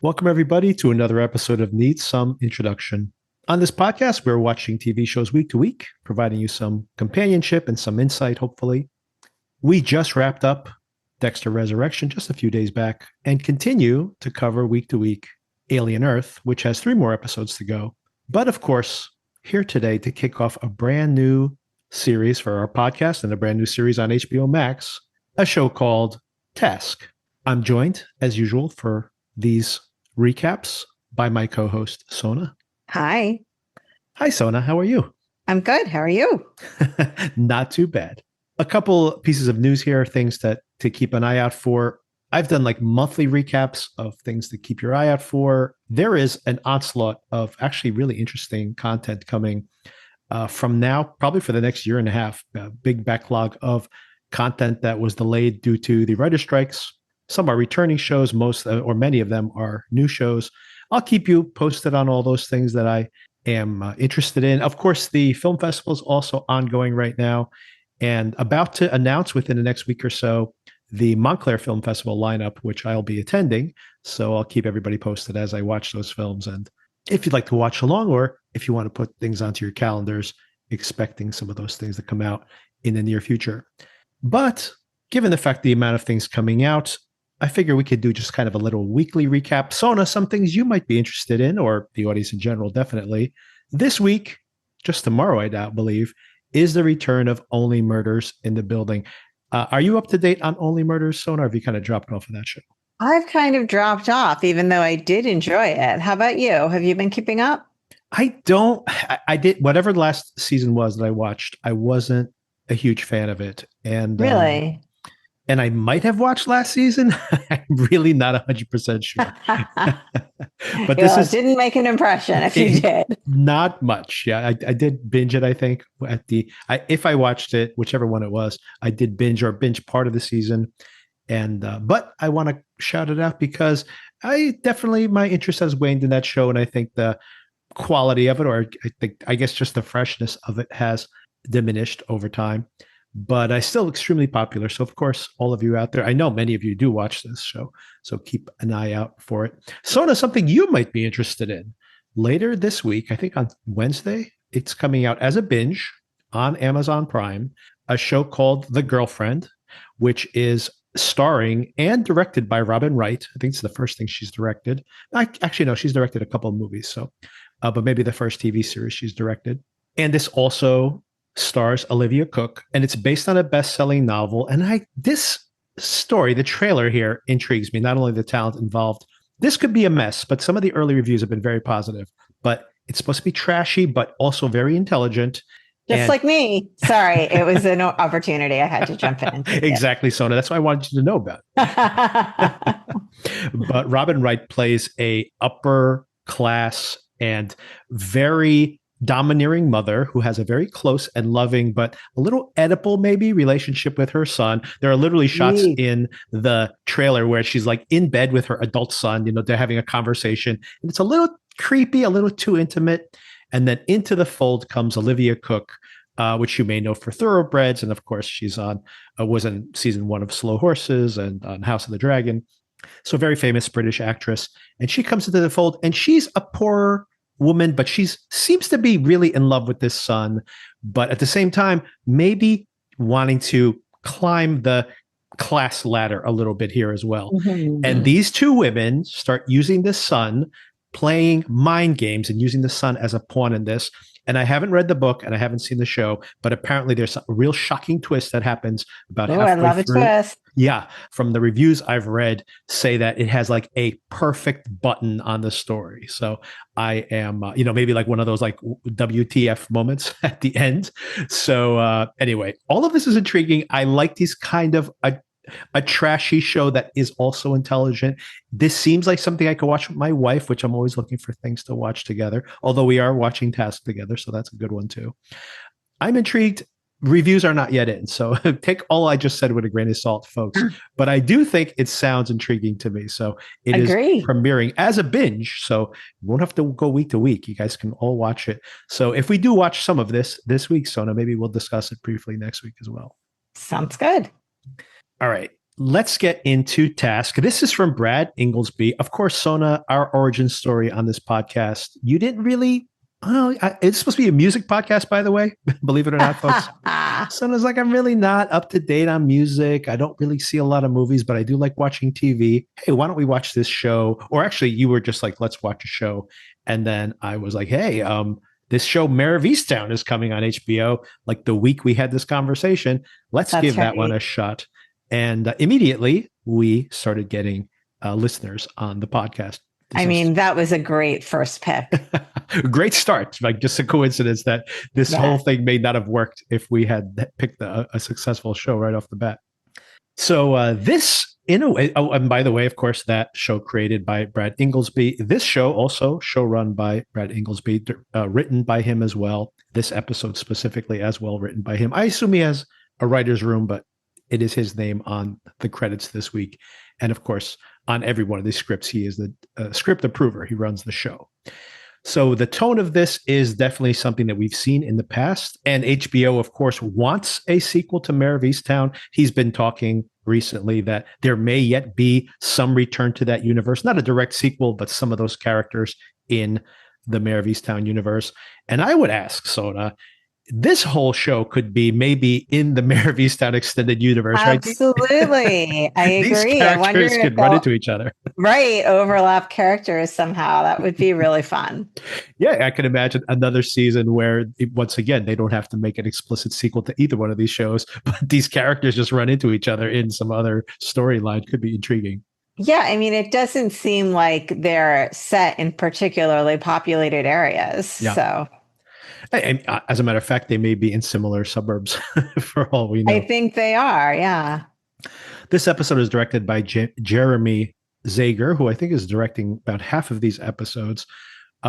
Welcome, everybody, to another episode of Need Some Introduction. On this podcast, we're watching TV shows week to week, providing you some companionship and some insight, hopefully. We just wrapped up Dexter Resurrection just a few days back and continue to cover week to week Alien Earth, which has 3 more episodes to go. But of course, here today to kick off a brand new series for our podcast and a brand new series on HBO Max, a show called Task. I'm joined, as usual, for these recaps by my co-host, Sona. Hi. Hi, Sona. How are you? I'm good. How are you? Not too bad. A couple pieces of news here, things to keep an eye out for. I've done like monthly recaps of things to keep your eye out for. There is an onslaught of actually really interesting content coming from now, probably for the next year and a half. A big backlog of content that was delayed due to the writer strikes. Some are returning shows, most or many of them are new shows. I'll keep you posted on all those things that I am interested in. Of course, the film festival is also ongoing right now and about to announce within the next week or so the Montclair Film Festival lineup, which I'll be attending. So I'll keep everybody posted as I watch those films. And if you'd like to watch along, or if you want to put things onto your calendars, expecting some of those things to come out in the near future. But given the fact the amount of things coming out, I figure we could do just kind of a little weekly recap. Sona, some things you might be interested in, or the audience in general, definitely. This week, just tomorrow, I believe, is the return of Only Murders in the Building. Are you up to date on Only Murders, Sona, or have you kind of dropped off of that show? I've kind of dropped off, even though I did enjoy it. How about you? Have you been keeping up? I don't. I did, whatever the last season was that I watched, I wasn't a huge fan of it. And Really? and I might have watched last season. I'm really not 100% sure. But this didn't make an impression if you did. Not much. Yeah, I did binge it, I think, if I watched it, whichever one it was, I did binge part of the season. And but I want to shout it out because my interest has waned in that show. And I think the quality of it, or I guess just the freshness of it has diminished over time. But I still extremely popular. So, of course, all of you out there, I know many of you do watch this show, so keep an eye out for it. Sona, something you might be interested in. Later this week, I think on Wednesday, it's coming out as a binge on Amazon Prime, a show called The Girlfriend, which is starring and directed by Robin Wright. I think it's the first thing she's directed. Actually, no, she's directed a couple of movies, but maybe the first TV series she's directed. And this also stars Olivia Cooke, and it's based on a best-selling novel. And this story, the trailer here, intrigues me. Not only the talent involved, this could be a mess, but some of the early reviews have been very positive. But it's supposed to be trashy, but also very intelligent. Just like me. Sorry, it was an opportunity. I had to jump in. Exactly, Sona. That's why I wanted you to know about it. But Robin Wright plays a upper class and very domineering mother who has a very close and loving, but a little Oedipal maybe relationship with her son. There are literally shots in the trailer where she's like in bed with her adult son, they're having a conversation, and it's a little creepy, a little too intimate. And then into the fold comes Olivia Cooke, which you may know for Thoroughbreds. And of course, she's was in season 1 of Slow Horses and on House of the Dragon. So very famous British actress. And she comes into the fold, and she's a poor woman, but she seems to be really in love with this son, but at the same time, maybe wanting to climb the class ladder a little bit here as well. Mm-hmm. And these two women start using the son, playing mind games and using the son as a pawn in this. And I haven't read the book and I haven't seen the show, but apparently there's a real shocking twist that happens about halfway I love through. A twist. Yeah. From the reviews I've read say that it has like a perfect button on the story. So I am, maybe like one of those like WTF moments at the end. So anyway, all of this is intriguing. I like these kind of a trashy show that is also intelligent. This seems like something I could watch with my wife, which I'm always looking for things to watch together, although we are watching Task together, so that's a good one too. I'm intrigued. Reviews are not yet in, so take all I just said with a grain of salt, folks. But I do think it sounds intriguing to me. So it is premiering as a binge, so you won't have to go week to week. You guys can all watch it. So if we do watch some of this week, Sona, maybe we'll discuss it briefly next week as well. Sounds good. All right. let's get into Task. This is from Brad Inglesby. Of course, Sona, our origin story on this podcast. You didn't really. Oh, it's supposed to be a music podcast, by the way. Believe it or not, folks. Sona's like, I'm really not up to date on music. I don't really see a lot of movies, but I do like watching TV. Hey, why don't we watch this show? Or actually, you were just like, let's watch a show. And then I was like, hey, this show, Mare of Easttown, is coming on HBO. Like the week we had this conversation, let's That's give that right. one a shot. And immediately we started getting listeners on the podcast. I mean, that was a great first pick. Great start. Like just a coincidence that this whole thing may not have worked if we had picked a successful show right off the bat. So this, in a way, oh, and by the way, of course, that show created by Brad Inglesby. This show also show run by Brad Inglesby, written by him as well. This episode specifically as well written by him. I assume he has a writer's room, but it is his name on the credits this week. And of course, on every one of these scripts, he is the script approver. He runs the show. So the tone of this is definitely something that we've seen in the past. And HBO, of course, wants a sequel to Mare of Easttown. He's been talking recently that there may yet be some return to that universe, not a direct sequel, but some of those characters in the Mare of Easttown universe. And I would ask Sona, this whole show could be maybe in the Mare of Easttown extended universe, right? Absolutely. I agree. These characters could run into each other. Right. Overlap characters somehow. That would be really fun. Yeah, I can imagine another season where, once again, they don't have to make an explicit sequel to either one of these shows, but these characters just run into each other in some other storyline. Could be intriguing. Yeah, I mean, it doesn't seem like they're set in particularly populated areas. Yeah. So, and as a matter of fact, they may be in similar suburbs for all we know. I think they are. Yeah. This episode is directed by Jeremy Zager, who I think is directing about half of these episodes.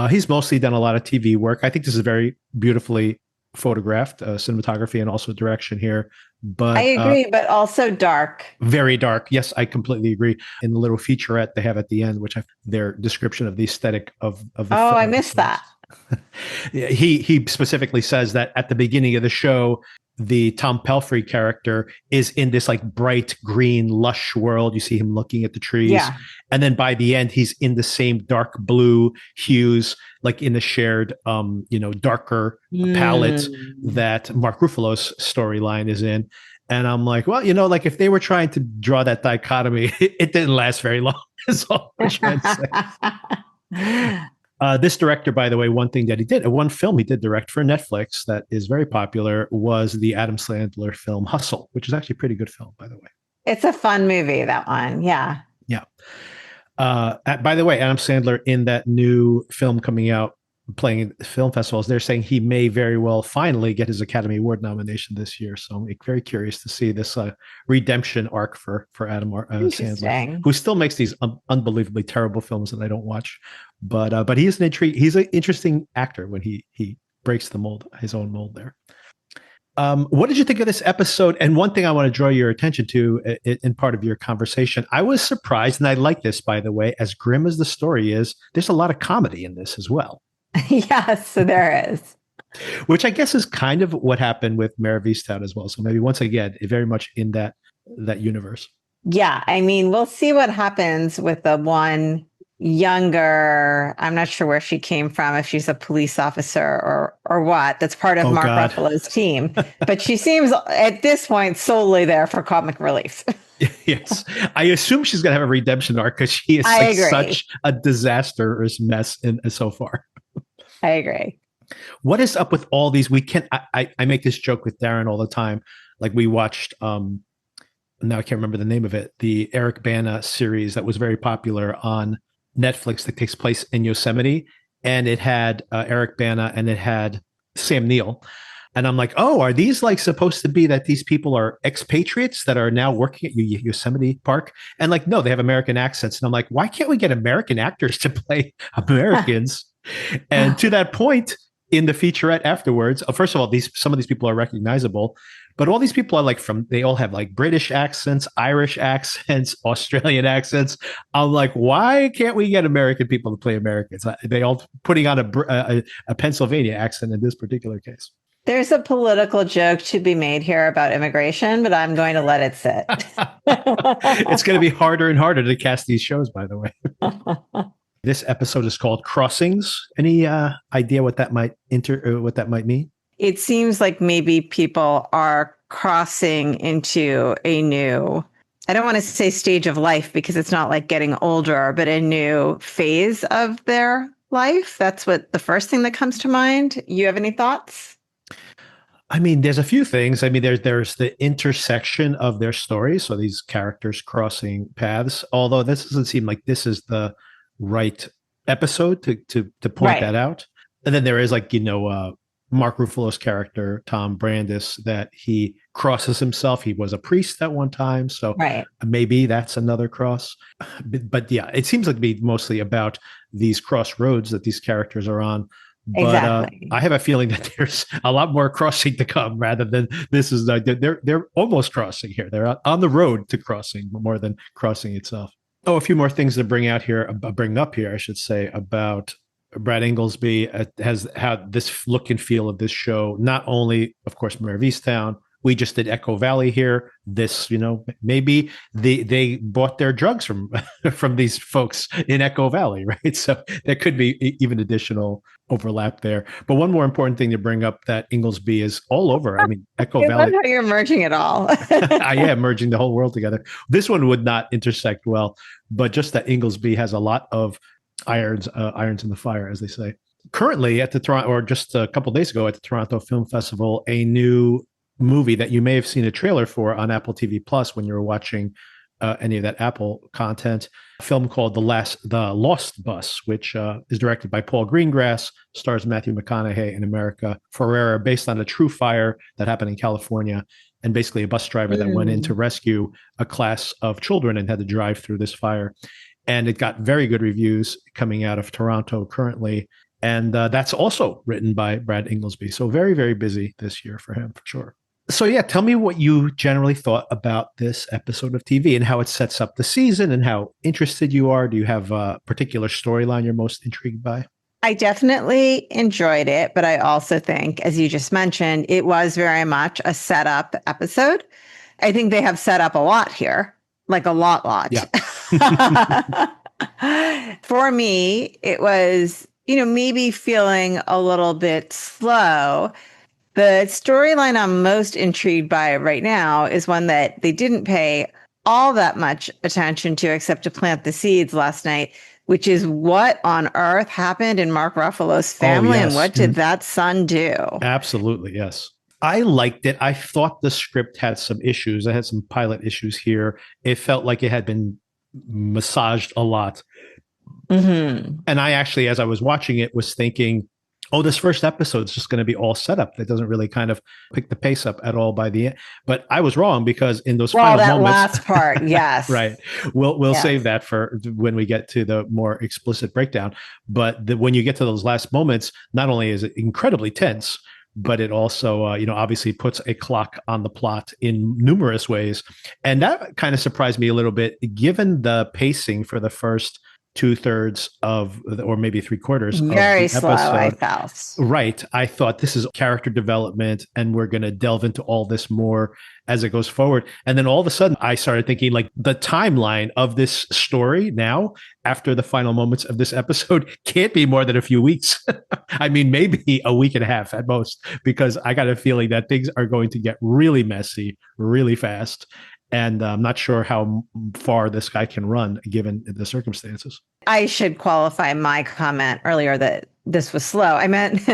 He's mostly done a lot of TV work. I think this is very beautifully photographed, cinematography and also direction here. But I agree, but also dark. Very dark. Yes, I completely agree. In the little featurette they have at the end, which their description of the aesthetic of the film. I missed that. He specifically says that at the beginning of the show, the Tom Pelphrey character is in this like bright green lush world. You see him looking at the trees. Yeah. And then by the end, he's in the same dark blue hues, like in the shared, darker palette that Mark Ruffalo's storyline is in. And I'm like, well, like if they were trying to draw that dichotomy, it didn't last very long. Is all I'm trying to say. This director, by the way, one film he did direct for Netflix that is very popular was the Adam Sandler film Hustle, which is actually a pretty good film, by the way. It's a fun movie, that one. Yeah. Yeah. By the way, Adam Sandler in that new film coming out, playing at film festivals, they're saying he may very well finally get his Academy Award nomination this year. So I'm very curious to see this redemption arc for Adam Sandler, who still makes these unbelievably terrible films that I don't watch. But he's he's an interesting actor when he breaks the mold, his own mold there. What did you think of this episode? And one thing I want to draw your attention to in part of your conversation, I was surprised, and I like this, by the way, as grim as the story is, there's a lot of comedy in this as well. Yes, there is. Which I guess is kind of what happened with Mare of Easttown as well. So maybe once again, very much in that universe. Yeah, I mean, we'll see what happens with the one younger. I'm not sure where she came from, if she's a police officer or what. That's part of Mark Ruffalo's team. But she seems at this point solely there for comic relief. Yes. I assume she's going to have a redemption arc because she is such a disastrous mess so far. I agree. What is up with all these? I make this joke with Darren all the time. Like we watched, now I can't remember the name of it, the Eric Bana series that was very popular on Netflix that takes place in Yosemite. And it had Eric Bana and it had Sam Neill. And I'm like, oh, are these like supposed to be that these people are expatriates that are now working at Yosemite Park? And like, no, they have American accents. And I'm like, why can't we get American actors to play Americans? And to that point, in the featurette afterwards, first of all, some of these people are recognizable, but all these people are they all have like British accents, Irish accents, Australian accents. I'm like, why can't we get American people to play Americans? They all putting on a Pennsylvania accent in this particular case. There's a political joke to be made here about immigration, but I'm going to let it sit. It's going to be harder and harder to cast these shows, by the way. This episode is called Crossings. Any idea what that might mean? It seems like maybe people are crossing into a new, I don't want to say stage of life because it's not like getting older, but a new phase of their life. That's what the first thing that comes to mind. You have any thoughts? I mean, there's a few things. I mean, there's the intersection of their stories. So these characters crossing paths, although this doesn't seem like this is the right episode to point that out. And then there is like, Mark Ruffalo's character, Tom Brandis, that he crosses himself. He was a priest at one time. So maybe that's another cross. But yeah, it seems like to be mostly about these crossroads that these characters are on. But exactly. I have a feeling that there's a lot more crossing to come rather than this is they're almost crossing here. They're on the road to crossing more than crossing itself. Oh, a few more things to bring up here, I should say, about Brad Inglesby has had this look and feel of this show. Not only, of course, Mare of Easttown. We just did Echo Valley here. This, maybe they bought their drugs from from these folks in Echo Valley, right? So there could be even additional overlap there. But one more important thing to bring up that Inglesby is all over. I mean, Echo Valley. I love how you're merging it all. I am merging the whole world together. This one would not intersect well, but just that Inglesby has a lot of irons in the fire, as they say. Currently at the Toronto, or just a couple of days ago at the Toronto Film Festival, a new movie that you may have seen a trailer for on Apple TV Plus when you were watching any of that Apple content, a film called The Lost Bus, which is directed by Paul Greengrass, stars Matthew McConaughey and America Ferrera, based on a true fire that happened in California, and basically a bus driver that went in to rescue a class of children and had to drive through this fire. And it got very good reviews coming out of Toronto currently. And that's also written by Brad Inglesby. So very, very busy this year for him, for sure. So yeah, tell me what you generally thought about this episode of TV and how it sets up the season and how interested you are. Do you have a particular storyline you're most intrigued by? I definitely enjoyed it, but I also think, as you just mentioned, it was very much a setup episode. I think they have set up a lot here, like a lot. Yeah. For me, it was, maybe feeling a little bit slow. The storyline I'm most intrigued by right now is one that they didn't pay all that much attention to except to plant the seeds last night, which is what on earth happened in Mark Ruffalo's family and what did that son do? Absolutely, yes. I liked it. I thought the script had some issues. I had some pilot issues here. It felt like it had been massaged a lot. Mm-hmm. And I actually, as I was watching it, was thinking, oh, this first episode is just going to be all set up. That doesn't really kind of pick the pace up at all by the end. But I was wrong because in those final moments, last part, yes, right. We'll save that for when we get to the more explicit breakdown. But when you get to those last moments, not only is it incredibly tense, but it also, obviously puts a clock on the plot in numerous ways. And that kind of surprised me a little bit, given the pacing for the first 2/3 of, or maybe 3/4 of the episode. Slow, I felt. Right. I thought this is character development and we're going to delve into all this more as it goes forward. And then all of a sudden I started thinking like the timeline of this story now after the final moments of this episode can't be more than a few weeks. I mean, maybe a week and a half at most, because I got a feeling that things are going to get really messy, really fast. And I'm not sure how far this guy can run given the circumstances. I should qualify my comment earlier that this was slow. I meant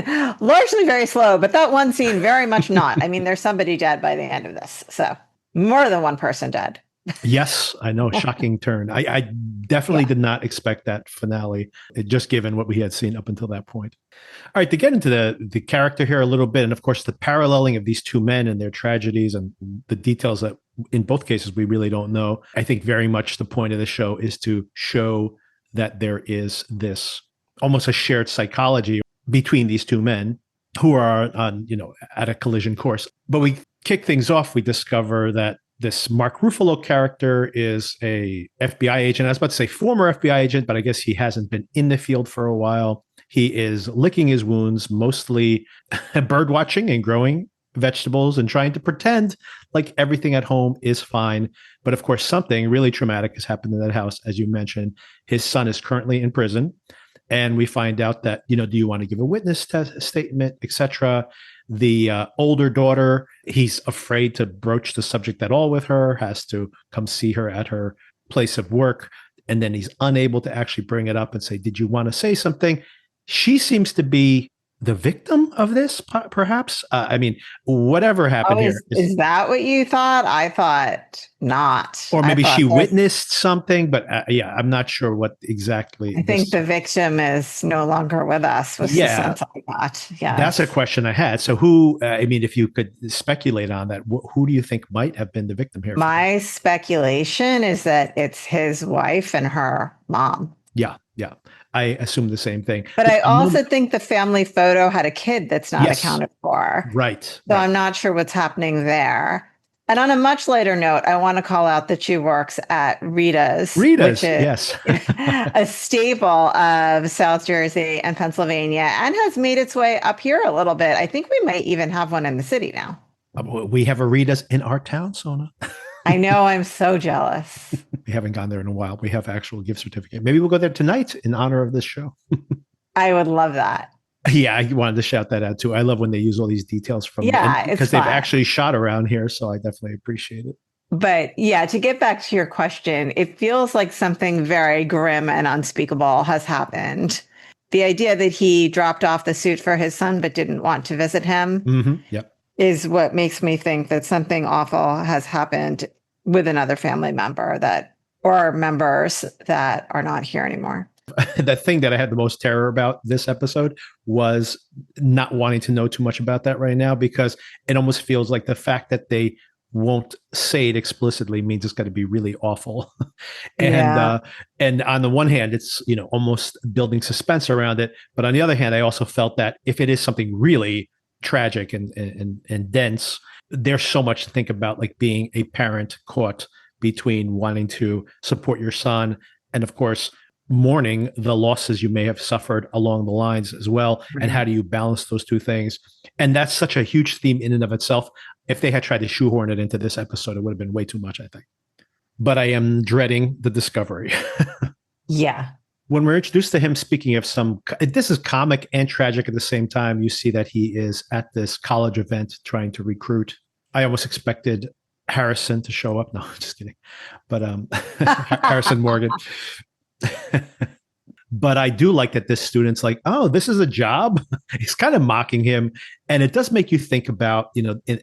largely very slow, but that one scene very much not. I mean, there's somebody dead by the end of this. So more than one person dead. Yes, I know. Shocking turn. I definitely did not expect that finale, just given what we had seen up until that point. All right, to get into the character here a little bit, and of course the paralleling of these two men and their tragedies and the details that in both cases we really don't know. I think very much the point of the show is to show that there is this almost a shared psychology between these two men who are on, at a collision course. But we kick things off. We discover that this Mark Ruffalo character is a FBI agent. I was about to say former FBI agent, but I guess he hasn't been in the field for a while. He is licking his wounds, mostly bird watching and growing vegetables and trying to pretend like everything at home is fine. But of course, something really traumatic has happened in that house. As you mentioned, his son is currently in prison. And we find out that, do you want to give a witness statement, etc. The older daughter, he's afraid to broach the subject at all with her, has to come see her at her place of work. And then he's unable to actually bring it up and say, did you want to say something? She seems to be the victim of this, perhaps. Whatever happened here. Is that what you thought? I thought not. Or maybe she witnessed something, but I'm not sure what exactly. I think the victim is no longer with us, was the sense I got. Yeah. That's a question I had. So who, if you could speculate on that, who do you think might have been the victim here? My speculation is that it's his wife and her mom. Yeah. I assume the same thing. But I also think the family photo had a kid that's not accounted for. Right. So I'm not sure what's happening there. And on a much lighter note, I want to call out that she works at Rita's, which is yes. a staple of South Jersey and Pennsylvania, and has made its way up here a little bit. I think we might even have one in the city now. We have a Rita's in our town, Sona. I know. I'm so jealous. We haven't gone there in a while. We have actual gift certificate. Maybe we'll go there tonight in honor of this show. I would love that. Yeah, I wanted to shout that out too. I love when they use all these details from because they've actually shot around here. So I definitely appreciate it. But yeah, to get back to your question, it feels like something very grim and unspeakable has happened. The idea that he dropped off the suit for his son but didn't want to visit him is what makes me think that something awful has happened with another family member or members that are not here anymore. The thing that I had the most terror about this episode was not wanting to know too much about that right now, because it almost feels like the fact that they won't say it explicitly means it's going to be really awful. And on the one hand, it's, almost building suspense around it. But on the other hand, I also felt that if it is something really tragic and dense, there's so much to think about, like being a parent caught between wanting to support your son and, of course, mourning the losses you may have suffered along the lines as well. Mm-hmm. And how do you balance those two things? And that's such a huge theme in and of itself. If they had tried to shoehorn it into this episode, it would have been way too much, I think. But I am dreading the discovery. Yeah. When we're introduced to him, speaking of this is comic and tragic at the same time. You see that he is at this college event trying to recruit. I almost expected Harrison to show up. No, just kidding. But Harrison Morgan. But I do like that this student's like, oh, this is a job. He's kind of mocking him. And it does make you think about,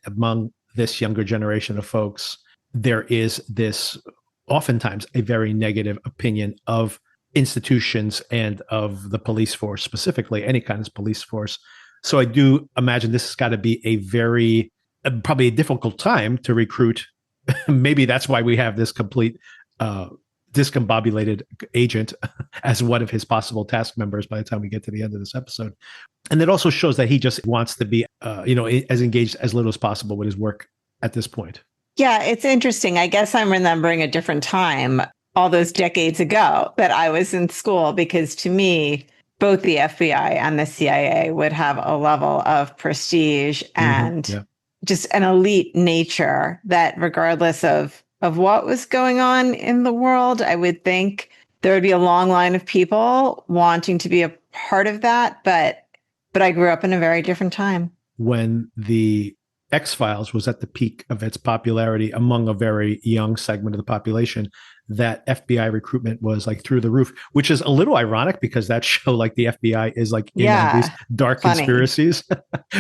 among this younger generation of folks, there is this oftentimes a very negative opinion of institutions and of the police force, specifically any kind of police force. So I do imagine this has got to be a very, probably a difficult time to recruit. Maybe that's why we have this complete discombobulated agent as one of his possible task members by the time we get to the end of this episode. And it also shows that he just wants to be, as engaged as little as possible with his work at this point. Yeah, it's interesting. I guess I'm remembering a different time, all those decades ago, that I was in school, because to me, both the FBI and the CIA would have a level of prestige and just an elite nature that, regardless of what was going on in the world, I would think there would be a long line of people wanting to be a part of that. But I grew up in a very different time. When the X-Files was at the peak of its popularity among a very young segment of the population, that FBI recruitment was like through the roof, which is a little ironic because that show, like the FBI is like in on these dark conspiracies,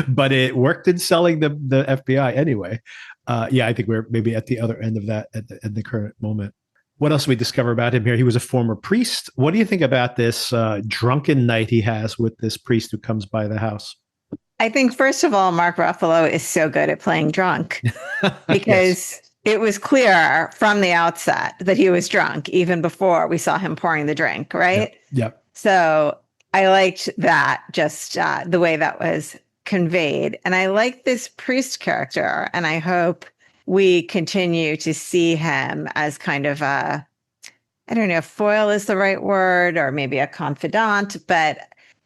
but it worked in selling the FBI anyway. I think we're maybe at the other end of that at the current moment. What else do we discover about him here? He was a former priest. What do you think about this drunken night he has with this priest who comes by the house? I think, first of all, Mark Ruffalo is so good at playing drunk because it was clear from the outset that he was drunk even before we saw him pouring the drink, right? Yep. So I liked that, just the way that was conveyed. And I like this priest character, and I hope we continue to see him as kind of I don't know if foil is the right word, or maybe a confidant, but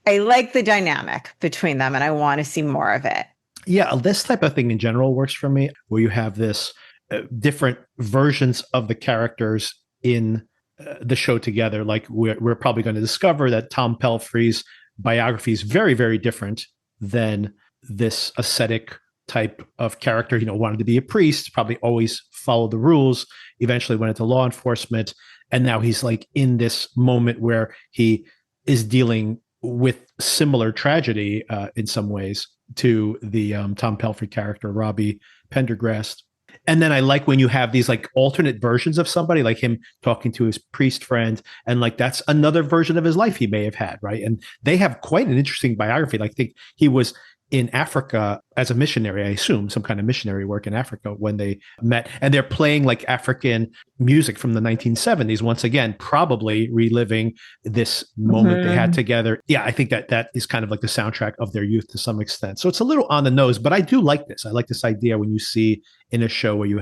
I like the dynamic between them and I want to see more of it. Yeah, this type of thing in general works for me, where you have this different versions of the characters in the show together. Like we're probably going to discover that Tom Pelfrey's biography is very, very different than this ascetic type of character. Wanted to be a priest, probably always followed the rules, eventually went into law enforcement. And now he's like in this moment where he is dealing with similar tragedy in some ways to the Tom Pelfrey character, Robbie Pendergrast. And then I like when you have these like alternate versions of somebody, like him talking to his priest friend, and like that's another version of his life he may have had, right? And they have quite an interesting biography. Like, I think he was in Africa as a missionary, I assume, some kind of missionary work in Africa when they met. And they're playing like African music from the 1970s, once again, probably reliving this moment they had together. Yeah, I think that is kind of like the soundtrack of their youth to some extent. So it's a little on the nose, but I do like this. I like this idea when you see in a show where you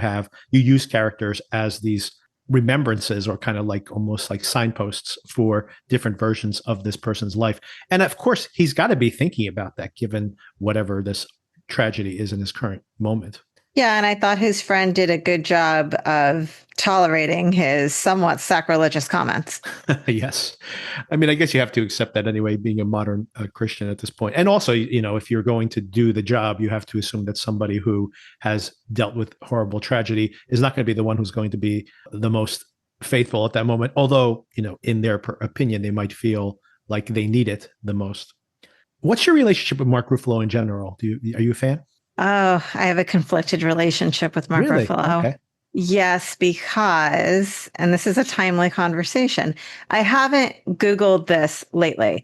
use characters as these remembrances or kind of like almost like signposts for different versions of this person's life. And of course, he's got to be thinking about that given whatever this tragedy is in his current moment. Yeah, and I thought his friend did a good job of tolerating his somewhat sacrilegious comments. Yes. I mean, I guess you have to accept that anyway, being a modern Christian at this point. And also, if you're going to do the job, you have to assume that somebody who has dealt with horrible tragedy is not going to be the one who's going to be the most faithful at that moment. Although, in their opinion, they might feel like they need it the most. What's your relationship with Mark Ruffalo in general? Are you a fan? Oh, I have a conflicted relationship with Mark Really? Ruffalo. Okay. Yes, because, and this is a timely conversation, I haven't Googled this lately.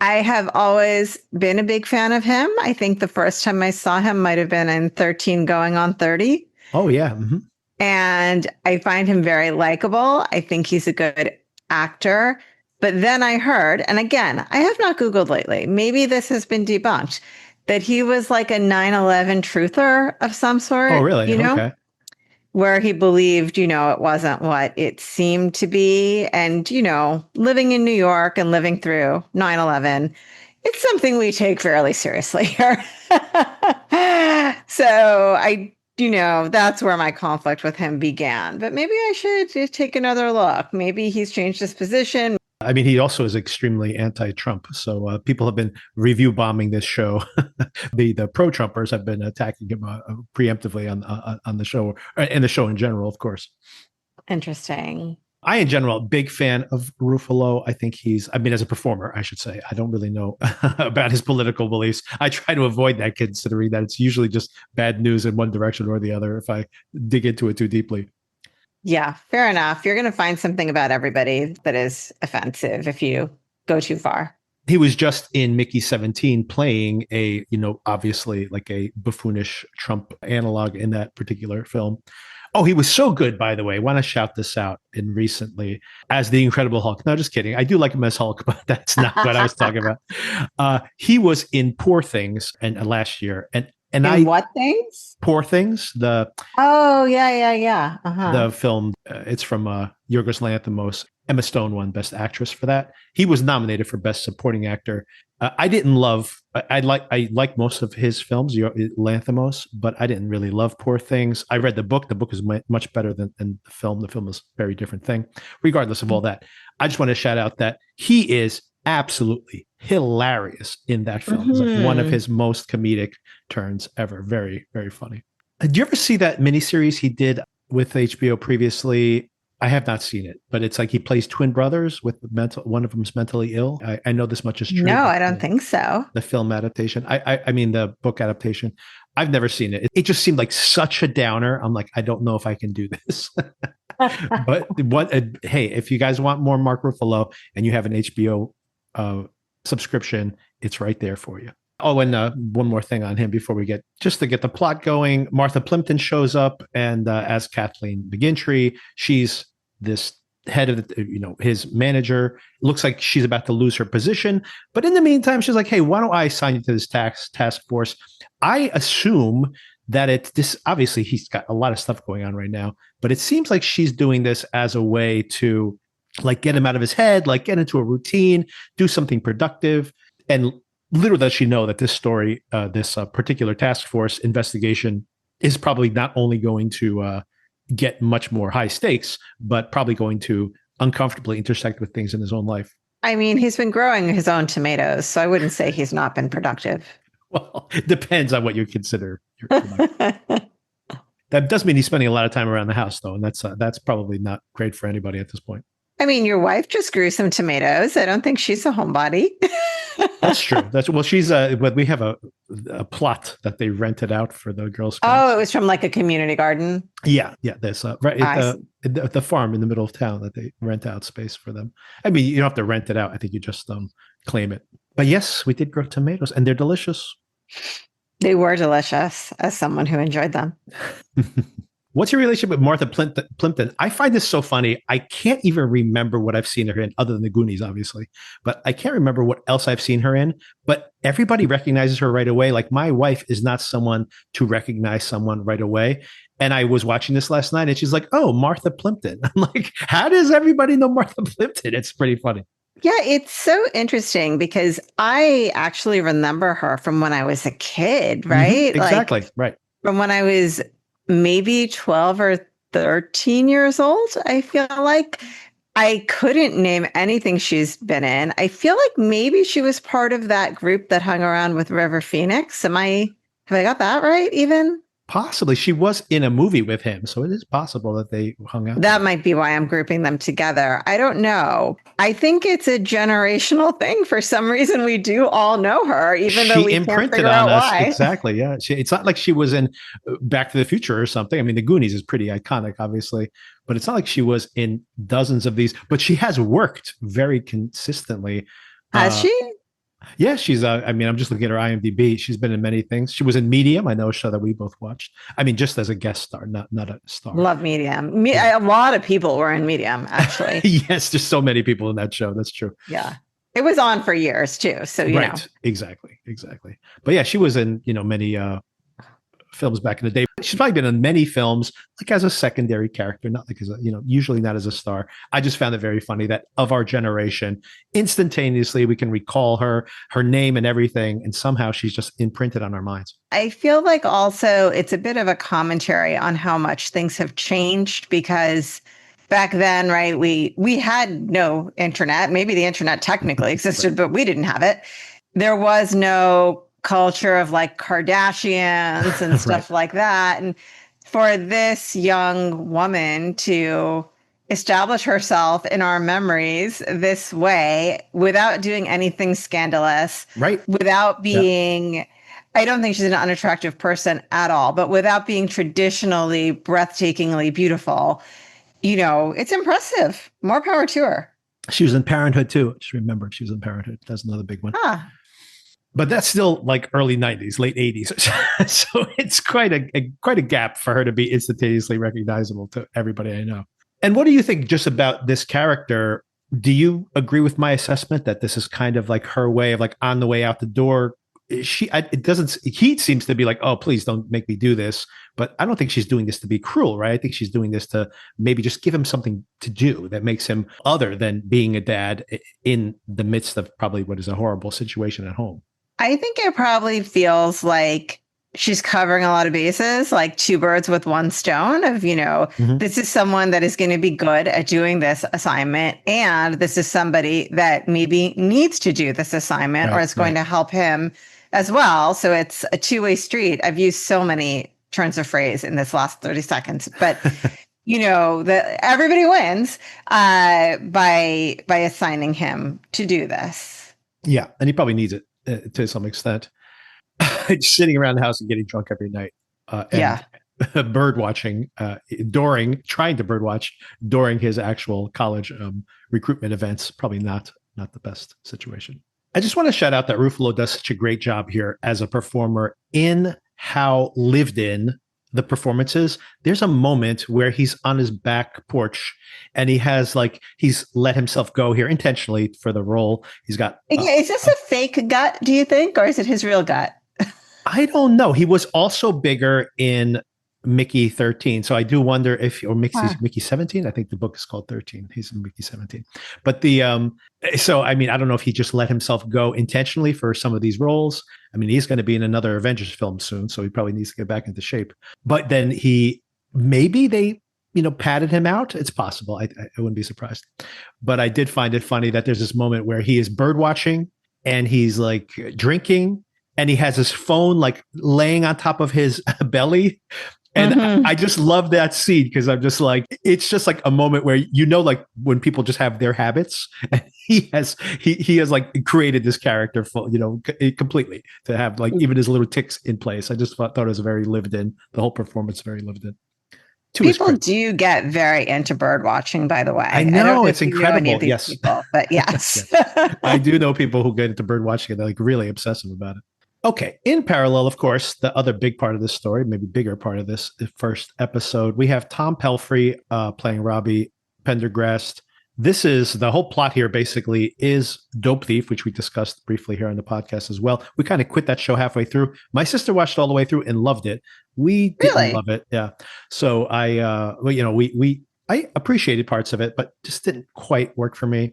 I have always been a big fan of him. I think the first time I saw him might have been in 13 Going on 30. Oh, yeah. Mm-hmm. And I find him very likable. I think he's a good actor. But then I heard, and again, I have not Googled lately, maybe this has been debunked, that he was like a 9/11 truther of some sort. Oh, really? Okay. Where he believed, it wasn't what it seemed to be. And, living in New York and living through 9/11, it's something we take fairly seriously here. So that's where my conflict with him began. But maybe I should take another look. Maybe he's changed his position. I mean, he also is extremely anti-Trump. So people have been review bombing this show. the pro-Trumpers have been attacking him preemptively on the show and the show in general, of course. Interesting. I, in general, big fan of Ruffalo. I think as a performer, I should say, I don't really know about his political beliefs. I try to avoid that, considering that it's usually just bad news in one direction or the other if I dig into it too deeply. Yeah, fair enough. You're going to find something about everybody that is offensive if you go too far. He was just in Mickey 17 playing obviously like a buffoonish Trump analog in that particular film. Oh, he was so good, by the way. I want to shout this out in recently as the Incredible Hulk. No, just kidding. I do like him as Hulk, but that's not what I was talking about. He was in Poor Things and last year. And what things? Poor Things, yeah. The film. It's from Yorgos Lanthimos. Emma Stone won Best Actress for that. He was nominated for Best Supporting Actor. I didn't love. I like most of his films, Lanthimos, but I didn't really love Poor Things. I read the book. The book is much better than the film. The film is a very different thing. Regardless of all that, I just want to shout out that he is absolutely hilarious in that film. It's like one of his most comedic turns ever. Very, very funny. Did you ever see that miniseries he did with HBO previously? I have not seen it, but it's like he plays twin brothers with one of them's mentally ill. I know this much is true. No, I don't think so. The film adaptation. I mean, the book adaptation. I've never seen it. It just seemed like such a downer. I'm like, I don't know if I can do this. But hey, if you guys want more Mark Ruffalo and you have an HBO subscription, it's right there for you. Oh, and one more thing on him before we get the plot going. Martha Plimpton shows up, and as Kathleen McGinty, she's this head of his manager. Looks like she's about to lose her position, but in the meantime, she's like, "Hey, why don't I assign you to this task force?" I assume that this. Obviously, he's got a lot of stuff going on right now, but it seems like she's doing this as a way to like get him out of his head, like get into a routine, do something productive. And little does she know that this story, this particular task force investigation, is probably not only going to get much more high stakes, but probably going to uncomfortably intersect with things in his own life. I mean, he's been growing his own tomatoes, so I wouldn't say he's not been productive. Well, it depends on what you consider your that does mean he's spending a lot of time around the house, though, and that's probably not great for anybody at this point. I mean, your wife just grew some tomatoes. I don't think she's a homebody. That's true. She's but we have a plot that they rented out for the Girl Scouts. Oh, it was from like a community garden. Yeah. There's the farm in the middle of town that they rent out space for them. I mean, you don't have to rent it out. I think you just claim it. But yes, we did grow tomatoes, and they're delicious. They were delicious, as someone who enjoyed them. What's your relationship with Martha Plimpton? I find this so funny. I can't even remember what I've seen her in, other than the Goonies, obviously. But I can't remember what else I've seen her in. But everybody recognizes her right away. Like, my wife is not someone to recognize someone right away. And I was watching this last night, and she's like, "Oh, Martha Plimpton." I'm like, how does everybody know Martha Plimpton? It's pretty funny. Yeah, it's so interesting because I actually remember her from when I was a kid, right? Mm-hmm, exactly, right. From when I was maybe 12 or 13 years old, I feel like. I couldn't name anything she's been in. I feel like maybe she was part of that group that hung around with River Phoenix. Have I got that right even? Possibly. She was in a movie with him, so it is possible that they hung out. That might be why I'm grouping them together. I don't know. I think it's a generational thing. For some reason, we do all know her, even though we can't figure out why. Exactly. Yeah. It's not like she was in Back to the Future or something. I mean, the Goonies is pretty iconic, obviously, but it's not like she was in dozens of these. But she has worked very consistently. Has she? Yeah, she's. I'm just looking at her IMDb. She's been in many things. She was in Medium. I know a show that we both watched. I mean, just as a guest star, not a star. Love Medium. A lot of people were in Medium, actually. Yes, there's so many people in that show. That's true. Yeah, it was on for years too. So you know, exactly. But yeah, she was in many films back in the day. She's probably been in many films, like as a secondary character, not like as a, usually not as a star. I just found it very funny that of our generation, instantaneously we can recall her name and everything, and somehow she's just imprinted on our minds. I feel like also it's a bit of a commentary on how much things have changed, because back then, right, we had no internet. Maybe the internet technically existed, but we didn't have it. There was no culture of like Kardashians and stuff like that. And for this young woman to establish herself in our memories this way without doing anything scandalous, right? Without being, I don't think she's an unattractive person at all, but without being traditionally breathtakingly beautiful, it's impressive. More power to her. She was in Parenthood too. Just remember, she was in Parenthood. That's another big one. But that's still like early 90s, late 80s. So it's quite a gap for her to be instantaneously recognizable to everybody I know. And what do you think just about this character? Do you agree with my assessment that this is kind of like her way of like on the way out the door? He seems to be like, "Oh, please don't make me do this." But I don't think she's doing this to be cruel, right? I think she's doing this to maybe just give him something to do that makes him other than being a dad in the midst of probably what is a horrible situation at home. I think it probably feels like she's covering a lot of bases, like two birds with one stone of, this is someone that is going to be good at doing this assignment. And this is somebody that maybe needs to do this assignment or is going to help him as well. So it's a two-way street. I've used so many turns of phrase in this last 30 seconds, but everybody wins by assigning him to do this. Yeah. And he probably needs it. To some extent, sitting around the house and getting drunk every night. Bird watching, trying to bird watch during his actual college recruitment events. Probably not the best situation. I just want to shout out that Ruffalo does such a great job here as a performer in how lived in the performances. There's a moment where he's on his back porch and he's let himself go here intentionally for the role. He's got is this a fake gut, do you think, or is it his real gut? I don't know. He was also bigger in Mickey 13. So I do wonder if, or Huh. Mickey 17. I think the book is called 13. He's in Mickey 17. But so I mean, I don't know if he just let himself go intentionally for some of these roles. I mean, he's going to be in another Avengers film soon, so he probably needs to get back into shape. But then maybe they, padded him out. It's possible. I wouldn't be surprised. But I did find it funny that there's this moment where he is bird watching and he's like drinking and he has his phone like laying on top of his belly. And I just love that scene because I'm just like, it's just like a moment where, like when people just have their habits, and he has like created this character full, completely to have like even his little ticks in place. I just thought it was very lived in, the whole performance very lived in. People do get very into bird watching, by the way. I know, I don't know it's if you know any incredible. of these Yes. people, but yes. Yes. I do know people who get into bird watching and they're like really obsessive about it. Okay. In parallel, of course, the other big part of this story, maybe bigger part of this first episode, we have Tom Pelphrey playing Robbie Pendergrast. This is the whole plot here basically is Dope Thief, which we discussed briefly here on the podcast as well. We kind of quit that show halfway through. My sister watched all the way through and loved it. We didn't love it. Yeah. So I appreciated parts of it, but just didn't quite work for me.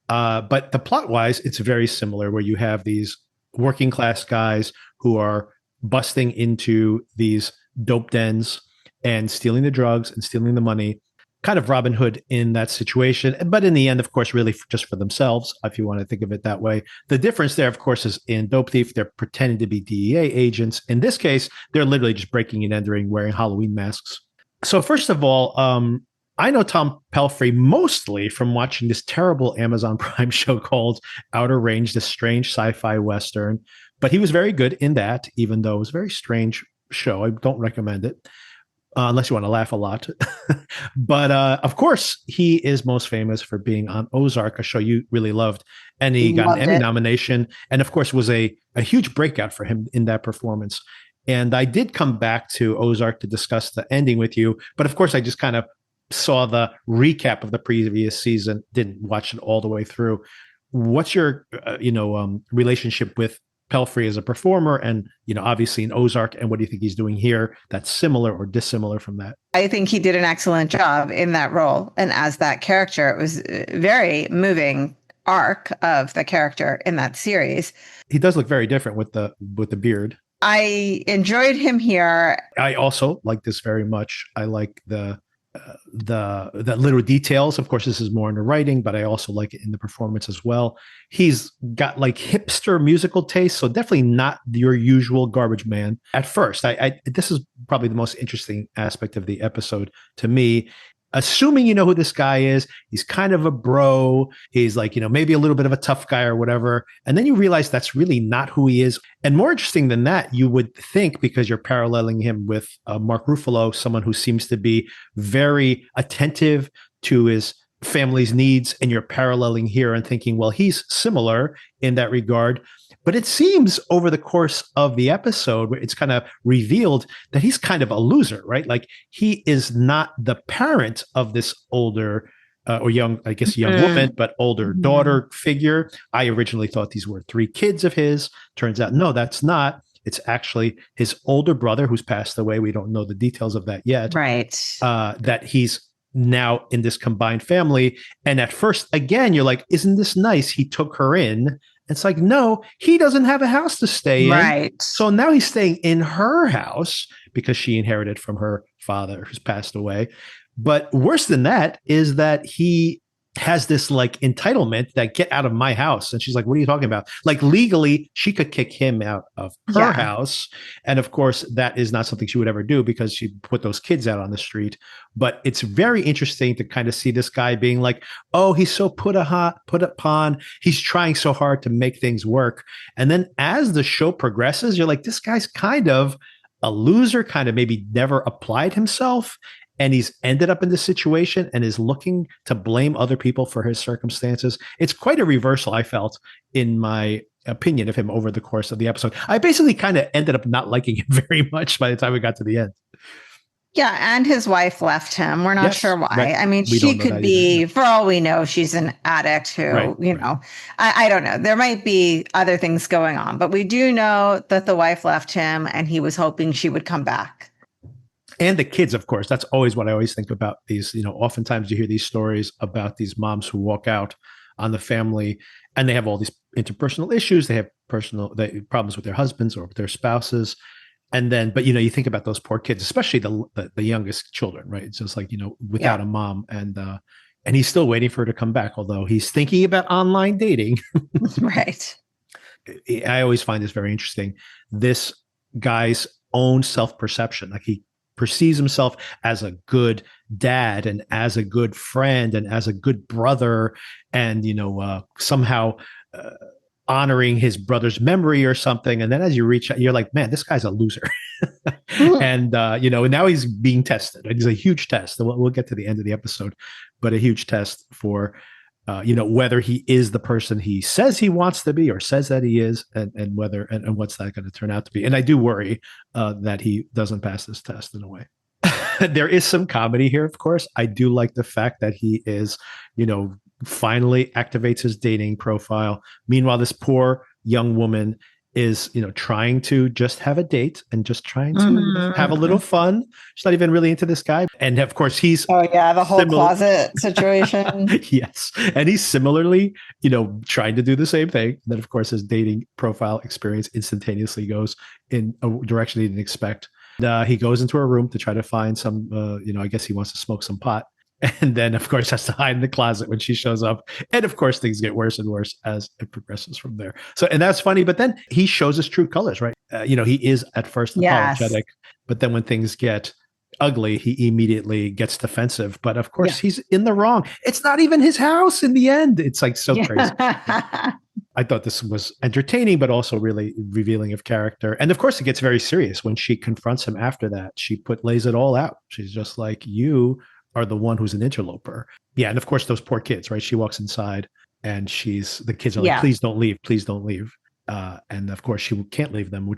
But the plot wise, it's very similar where you have these working class guys who are busting into these dope dens and stealing the drugs and stealing the money, kind of Robin Hood in that situation. But in the end, of course, really just for themselves, if you want to think of it that way. The difference there, of course, is in Dope Thief, they're pretending to be DEA agents. In this case, they're literally just breaking and entering wearing Halloween masks. So first of all, I know Tom Pelphrey mostly from watching this terrible Amazon Prime show called Outer Range, this strange sci-fi Western. But he was very good in that, even though it was a very strange show. I don't recommend it unless you want to laugh a lot. But of course, he is most famous for being on Ozark, a show you really loved. And he got an Emmy nomination. And of course, was a huge breakout for him in that performance. And I did come back to Ozark to discuss the ending with you. But of course, I just kind of saw the recap of the previous season, didn't watch it all the way through. What's your, relationship with Pelphrey as a performer and, obviously in Ozark, and what do you think he's doing here that's similar or dissimilar from that? I think he did an excellent job in that role. And as that character, it was a very moving arc of the character in that series. He does look very different with the beard. I enjoyed him here. I also like this very much. I like the little details. Of course, this is more in the writing, but I also like it in the performance as well. He's got like hipster musical taste, so definitely not your usual garbage man. At first, this is probably the most interesting aspect of the episode to me. Assuming you know who this guy is, he's kind of a bro. He's like, maybe a little bit of a tough guy or whatever. And then you realize that's really not who he is. And more interesting than that, you would think, because you're paralleling him with Mark Ruffalo, someone who seems to be very attentive to his family's needs. And you're paralleling here and thinking, well, he's similar in that regard. But it seems over the course of the episode, where it's kind of revealed that he's kind of a loser, right? Like he is not the parent of this older or young woman, but older daughter figure. I originally thought these were 3 kids of his. Turns out, no, that's not. It's actually his older brother who's passed away. We don't know the details of that yet. Right. That he's now in this combined family. And at first, again, you're like, isn't this nice? He took her in. It's like, no, he doesn't have a house to stay in. Right. So now he's staying in her house because she inherited from her father who's passed away. But worse than that is that he has this like entitlement that get out of my house. And she's like, what are you talking about? Like legally, she could kick him out of her house. And of course, that is not something she would ever do because she put those kids out on the street. But it's very interesting to kind of see this guy being like, oh, he's so put upon. He's trying so hard to make things work. And then as the show progresses, you're like, this guy's kind of a loser, kind of maybe never applied himself. And he's ended up in this situation and is looking to blame other people for his circumstances. It's quite a reversal, I felt, in my opinion of him over the course of the episode. I basically kind of ended up not liking him very much by the time we got to the end. Yeah, and his wife left him. We're not sure why. Right. I mean, she could be, for all we know, she's an addict who, I don't know. There might be other things going on, but we do know that the wife left him and he was hoping she would come back. And the kids, of course. That's always what I always think about these. Oftentimes you hear these stories about these moms who walk out on the family and they have all these interpersonal issues. They have problems with their husbands or with their spouses. And then, but you think about those poor kids, especially the youngest children, right? It's just like, without a mom, and he's still waiting for her to come back, although he's thinking about online dating. Right. I always find this very interesting. This guy's own self-perception, like he perceives himself as a good dad and as a good friend and as a good brother, and somehow honoring his brother's memory or something. And then as you reach out, you're like, man, this guy's a loser. And and now he's being tested. It's a huge test. We'll get to the end of the episode, but a huge test for whether he is the person he says he wants to be or says that he is, and whether and what's that going to turn out to be. And I do worry that he doesn't pass this test in a way. There is some comedy here, of course. I do like the fact that he is, finally activates his dating profile. Meanwhile, this poor young woman is, trying to just have a date and just trying to have a little fun. She's not even really into this guy. And of course, he's the whole closet situation. Yes. And he's similarly, trying to do the same thing. Then, of course, his dating profile experience instantaneously goes in a direction he didn't expect. He goes into her room to try to find some, I guess he wants to smoke some pot. And then, of course, has to hide in the closet when she shows up. And of course, things get worse and worse as it progresses from there. So, and that's funny. But then he shows his true colors, right? He is at first apologetic, but then when things get ugly, he immediately gets defensive. But of course, he's in the wrong. It's not even his house in the end. It's like so crazy. I thought this was entertaining, but also really revealing of character. And of course, it gets very serious when she confronts him after that. She lays it all out. She's just like, you are the one who's an interloper. Yeah. And of course, those poor kids, right? She walks inside and the kids are like, please don't leave. Please don't leave. And of course, she can't leave them,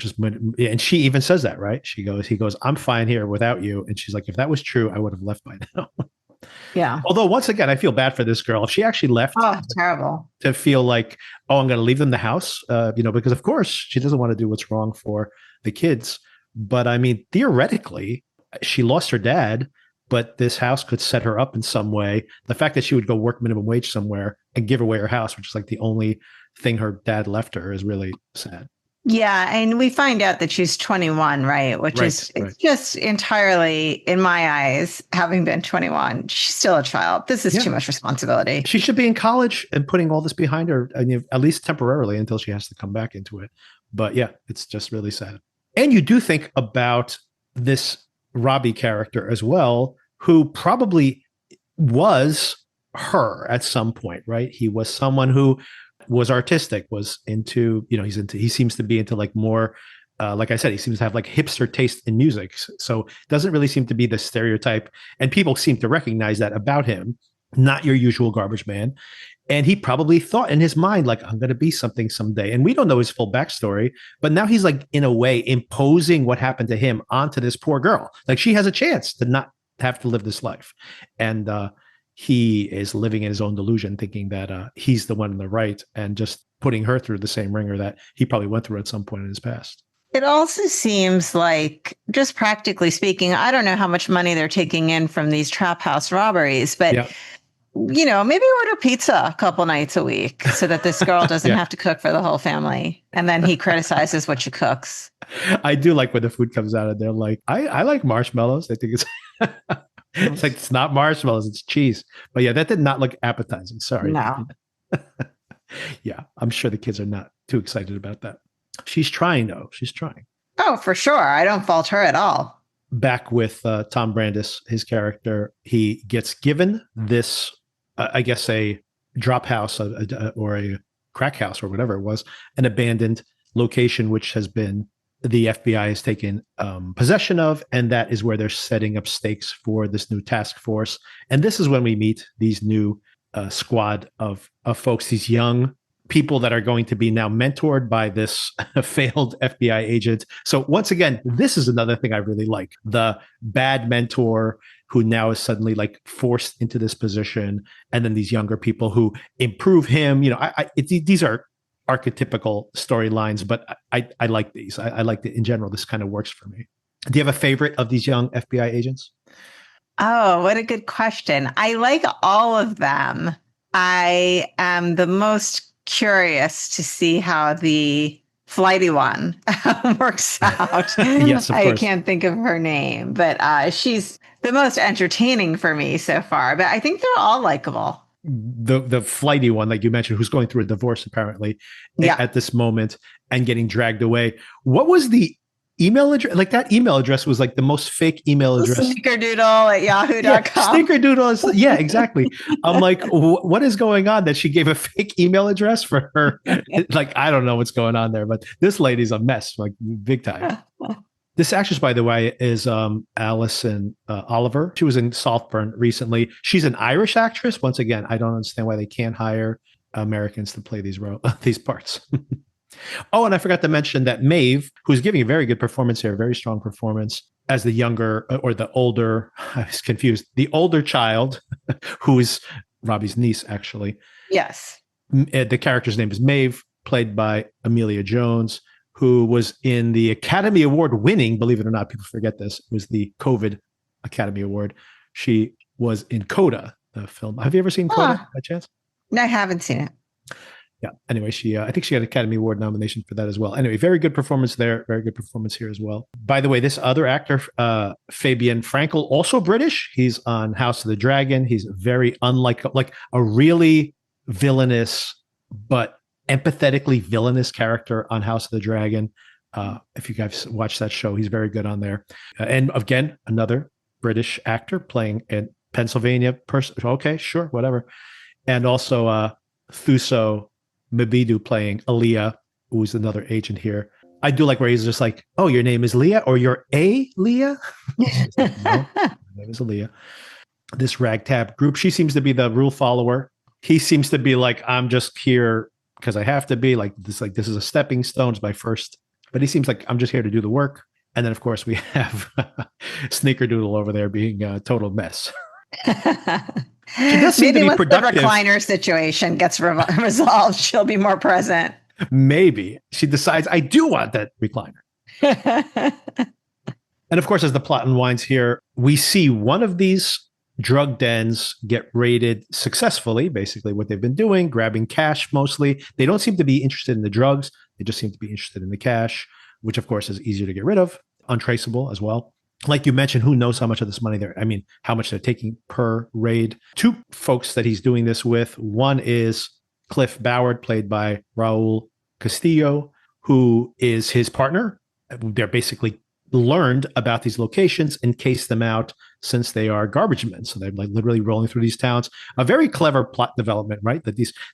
and she even says that, right? He goes, I'm fine here without you. And she's like, if that was true, I would have left by now. Yeah. Although once again, I feel bad for this girl. If she actually left, terrible, to feel like, I'm going to leave them the house, because of course she doesn't want to do what's wrong for the kids. But I mean, theoretically, she lost her dad, but this house could set her up in some way. The fact that she would go work minimum wage somewhere and give away her house, which is like the only thing her dad left her, is really sad. Yeah. And we find out that she's 21, right? Which is just entirely, in my eyes, having been 21, she's still a child. This is too much responsibility. She should be in college and putting all this behind her, at least temporarily, until she has to come back into it. But yeah, it's just really sad. And you do think about this Robbie character as well, who probably was her at some point, right? He was someone who was artistic, was into, he seems to be into like more, like I said, he seems to have like hipster taste in music. So doesn't really seem to be the stereotype. And people seem to recognize that about him, not your usual garbage man. And he probably thought in his mind, like, I'm going to be something someday. And we don't know his full backstory, but now he's like, in a way, imposing what happened to him onto this poor girl. Like she has a chance to not have to live this life. And he is living in his own delusion, thinking that he's the one in the right, and just putting her through the same ringer that he probably went through at some point in his past. It also seems like, just practically speaking, I don't know how much money they're taking in from these trap house robberies, but maybe order pizza a couple nights a week so that this girl doesn't have to cook for the whole family. And then he criticizes what she cooks. I do like when the food comes out and they're like, I like marshmallows. I think it's it's like, it's not marshmallows, it's cheese. But yeah, that did not look appetizing. Sorry. No. Yeah, I'm sure the kids are not too excited about that. She's trying though. She's trying. Oh, for sure. I don't fault her at all. Back with Tom Brandis, his character, he gets given this, I guess, a drop house or a crack house or whatever it was, an abandoned location, which has been, the FBI has taken possession of, and that is where they're setting up stakes for this new task force. And this is when we meet these new squad of folks, these young people that are going to be now mentored by this failed FBI agent. So once again, this is another thing I really like. The bad mentor who now is suddenly like forced into this position, and then these younger people who improve him. These are archetypical storylines, but I like these. I like that in general. This kind of works for me. Do you have a favorite of these young FBI agents? Oh, what a good question. I like all of them. I am the most curious to see how the flighty one works out. Yes, of I course. can't think of her name, but she's the most entertaining for me so far. But I think they're all likable. The flighty one, like you mentioned, who's going through a divorce apparently Yeah. at this moment and getting dragged away. What was the email address? Like that email address was like the most fake email address. Sneakerdoodle at Yeah, yahoo.com. snickerdoodle is, yeah, exactly. I'm like, what is going on that she gave a fake email address for her? Like, I don't know what's going on there, but this lady's a mess, like big time. This actress, by the way, is Alison Oliver. She was in Saltburn recently. She's an Irish actress. Once again, I don't understand why they can't hire Americans to play these parts. Oh, and I forgot to mention that Maeve, who's giving a very good performance here, very strong performance as the younger or the older, I was confused, the older child, who's Robbie's niece, actually. Yes. The character's name is Maeve, played by Amelia Jones, who was in the Academy Award winning, believe it or not, people forget this, it was the COVID Academy Award. She was in Coda, the film. Have you ever seen Coda by chance? No, I haven't seen it. Yeah. Anyway, I think she got an Academy Award nomination for that as well. Anyway, very good performance there. Very good performance here as well. By the way, this other actor, Fabian Frankel, also British. He's on House of the Dragon. He's very unlike, like a really villainous, but empathetically villainous character on House of the Dragon. If you guys watch that show, he's very good on there. And again, another British actor playing a Pennsylvania person. Okay, sure, whatever. And also Thuso Mabidu playing Aaliyah, who's another agent here. I do like where he's just like, oh, your name is Leah or you're a Leah? Like, no, my name is Aaliyah. This ragtag group, she seems to be the rule follower. He seems to be like, I'm just here because I have to be like this is a stepping stone. It's my first, but he seems like I'm just here to do the work. And then, of course, we have Sneakerdoodle over there being a total mess. She does seem Maybe to be once productive. The recliner situation gets resolved, she'll be more present. Maybe she decides I do want that recliner. And of course, as the plot unwinds here, we see one of these drug dens get raided successfully. Basically, what they've been doing, grabbing cash mostly. They don't seem to be interested in the drugs. They just seem to be interested in the cash, which of course is easier to get rid of, untraceable as well. Like you mentioned, who knows how much of this money how much they're taking per raid. Two folks that he's doing this with. One is Cliff Boward, played by Raul Castillo, who is his partner. They're basically learned about these locations and cased them out since they are garbage men. So they're like literally rolling through these towns. A very clever plot development, right?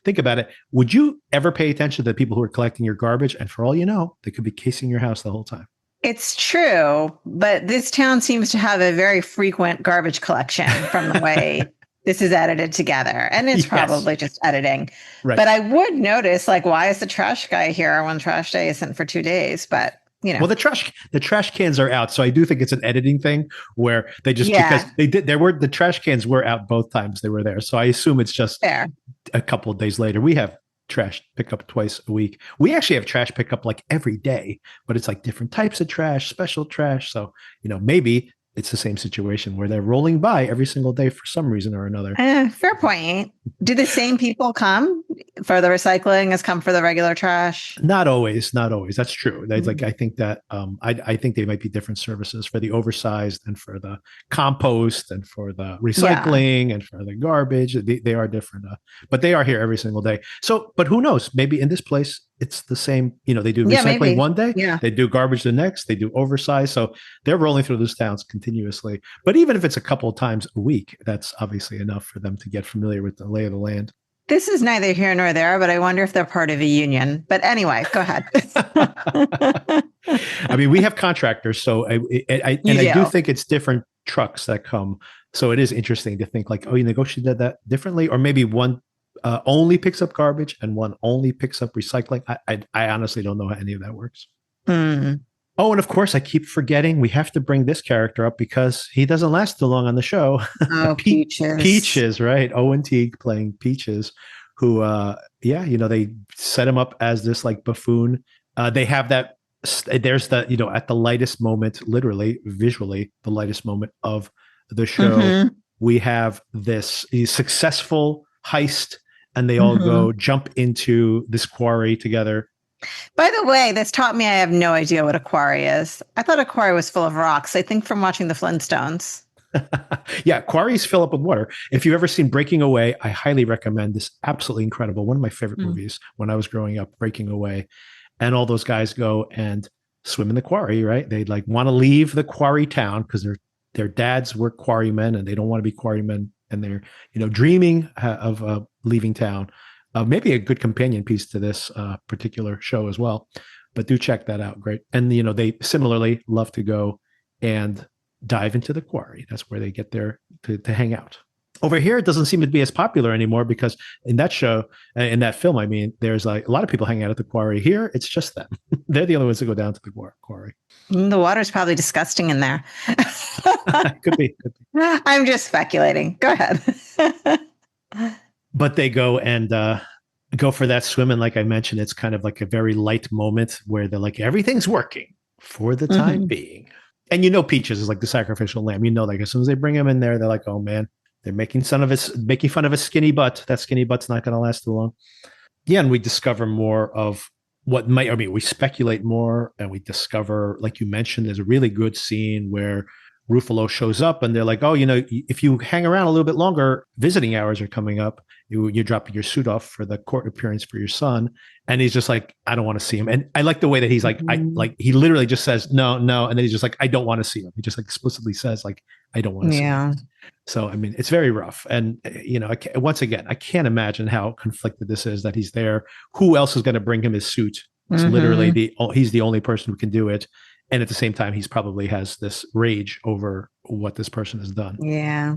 Think about it. Would you ever pay attention to the people who are collecting your garbage? And for all you know, they could be casing your house the whole time. It's true, but this town seems to have a very frequent garbage collection from the way this is edited together. And it's probably just editing. Right. But I would notice, like, why is the trash guy here when trash day isn't for 2 days? But you know. Well, the trash cans are out, so I do think it's an editing thing where they just because the trash cans were out both times they were there. So I assume it's just a couple of days later. We have trash pickup twice a week. We actually have trash pickup like every day, but it's like different types of trash, special trash. So, maybe it's the same situation where they're rolling by every single day for some reason or another. Fair point. Do the same people come for the recycling as come for the regular trash? Not always. That's true. Like, I think that I think they might be different services for the oversized and for the compost and for the recycling and for the garbage. They are different, but they are here every single day. So, but who knows? Maybe in this place, it's the same. They do recycling one day. Yeah. They do garbage the next. They do oversized. So they're rolling through those towns continuously. But even if it's a couple of times a week, that's obviously enough for them to get familiar with the lay of the land. This is neither here nor there, but I wonder if they're part of a union. But anyway, go ahead. I mean, we have contractors, so I do think it's different trucks that come. So it is interesting to think like, oh, you negotiated that differently, or maybe one only picks up garbage and one only picks up recycling. I honestly don't know how any of that works. Mm. Oh, and of course, I keep forgetting we have to bring this character up because he doesn't last too long on the show. Oh, Peaches. Peaches, right? Owen Teague playing Peaches, who, they set him up as this like buffoon. They have that there's the, at the lightest moment, literally, visually, the lightest moment of the show, Mm-hmm. we have this successful heist, and they all Mm-hmm. go jump into this quarry together. By the way, this taught me I have no idea what a quarry is. I thought a quarry was full of rocks. I think from watching the Flintstones. Yeah, quarries fill up with water. If you've ever seen Breaking Away, I highly recommend this. Absolutely incredible. One of my favorite movies when I was growing up, Breaking Away. And all those guys go and swim in the quarry, right? They like want to leave the quarry town because their dads were quarrymen and they don't want to be quarrymen, and they're dreaming of leaving town. Maybe a good companion piece to this particular show as well. But do check that out. Great. And they similarly love to go and dive into the quarry. That's where they get there to hang out. Over here, it doesn't seem to be as popular anymore because in that show, in that film, I mean, there's like a lot of people hanging out at the quarry. Here, it's just them. They're the only ones that go down to the quarry. The water's probably disgusting in there. Could be. I'm just speculating. Go ahead. But they go and go for that swim. And like I mentioned, it's kind of like a very light moment where they're like, everything's working for the time being. And Peaches is like the sacrificial lamb. Like as soon as they bring him in there, they're like, oh man, they're making fun of his skinny butt. That skinny butt's not going to last too long. Yeah, and we discover more of what might. I mean, we speculate more, and we discover, like you mentioned, there's a really good scene where Ruffalo shows up, and they're like, "Oh, if you hang around a little bit longer, visiting hours are coming up. You're dropping your suit off for the court appearance for your son." And he's just like, "I don't want to see him." And I like the way that he's like, he literally just says, "No," and then he's just like, "I don't want to see him." He just like explicitly says, like, "I don't want to see him." So, I mean, it's very rough. And, once again, I can't imagine how conflicted this is that he's there. Who else is going to bring him his suit? It's literally he's the only person who can do it. And at the same time, he's probably has this rage over what this person has done. Yeah.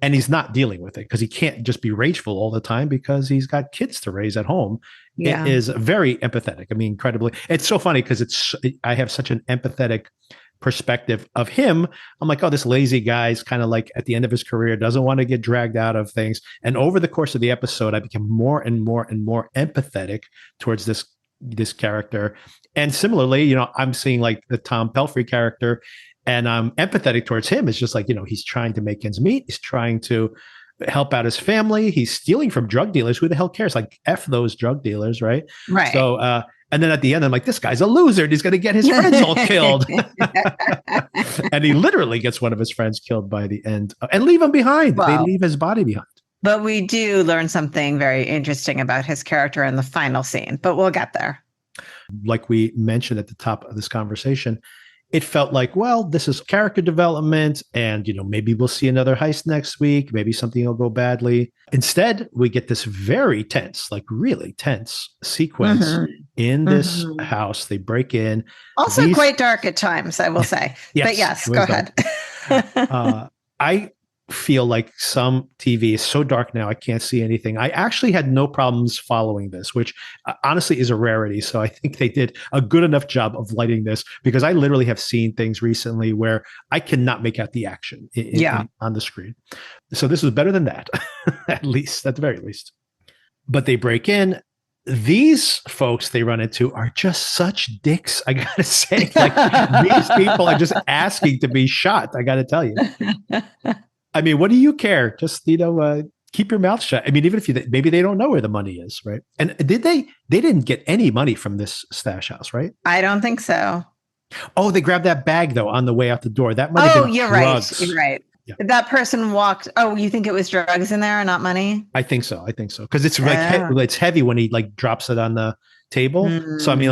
And he's not dealing with it because he can't just be rageful all the time because he's got kids to raise at home. Yeah. It is very empathetic. I mean, incredibly. It's so funny because I have such an empathetic perspective of him. I'm like, oh, this lazy guy's kind of like at the end of his career, doesn't want to get dragged out of things. And over the course of the episode, I became more and more and more empathetic towards this character. And similarly, I'm seeing like the Tom Pelphrey character, and I'm empathetic towards him. It's just like, he's trying to make ends meet. He's trying to help out his family. He's stealing from drug dealers. Who the hell cares? Like, F those drug dealers, right? Right. So, and then at the end, I'm like, this guy's a loser. He's going to get his friends all killed. And he literally gets one of his friends killed by the end and leave him behind. Well, they leave his body behind. But we do learn something very interesting about his character in the final scene, but we'll get there. Like we mentioned at the top of this conversation, it felt like, well, this is character development and, maybe we'll see another heist next week. Maybe something will go badly. Instead, we get this very tense, like really tense sequence in this house. They break in. Also quite dark at times, I will say. Yes, but yes, go ahead. I feel like some TV is so dark now I can't see anything. I actually had no problems following this, which honestly is a rarity. So I think they did a good enough job of lighting this, because I literally have seen things recently where I cannot make out the action on the screen. So this was better than that, at the very least. But they break in. These folks they run into are just such dicks. I gotta say, like these people are just asking to be shot. I gotta tell you. I mean, what do you care? Just, keep your mouth shut. I mean, even if maybe they don't know where the money is, right? And they didn't get any money from this stash house, right? I don't think so. Oh, they grabbed that bag though on the way out the door. That might have been drugs. You're right. Yeah. That person walked. Oh, you think it was drugs in there and not money? I think so. Because it's like it's heavy when he like drops it on the table. So I mean,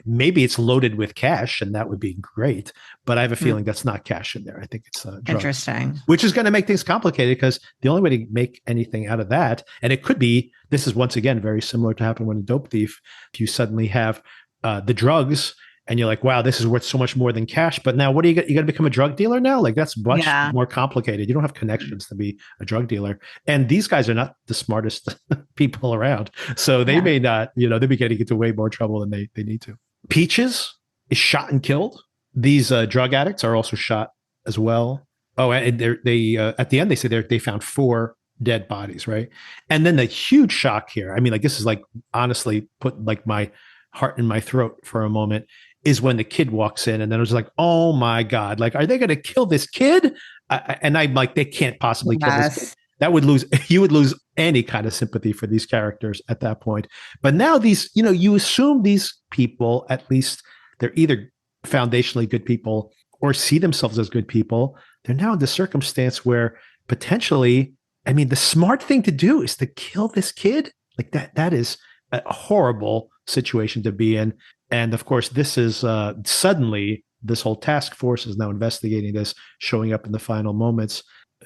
maybe it's loaded with cash, and that would be great. But I have a feeling that's not cash in there. I think it's drugs, interesting, which is going to make things complicated because the only way to make anything out of that, and it could be, this is once again very similar to happen when a dope thief. If you suddenly have the drugs. And you're like, wow, this is worth so much more than cash. But now what do you got? You got to become a drug dealer now? Like that's much more complicated. You don't have connections to be a drug dealer. And these guys are not the smartest people around. So they may not, they'll be getting into way more trouble than they need to. Peaches is shot and killed. These drug addicts are also shot as well. Oh, and they at the end, they say they found 4 dead bodies, right? And then the huge shock here. I mean, like this is like honestly put like my heart in my throat for a moment. is when the kid walks in, and then it was like, oh my God, like, are they going to kill this kid? And I'm like, they can't possibly kill this kid. That would lose, you would lose any kind of sympathy for these characters at that point. But now these, you assume these people, at least they're either foundationally good people or see themselves as good people. They're now in the circumstance where potentially, I mean, the smart thing to do is to kill this kid. Like that is a horrible situation to be in. And of course, this is suddenly this whole task force is now investigating this, showing up in the final moments.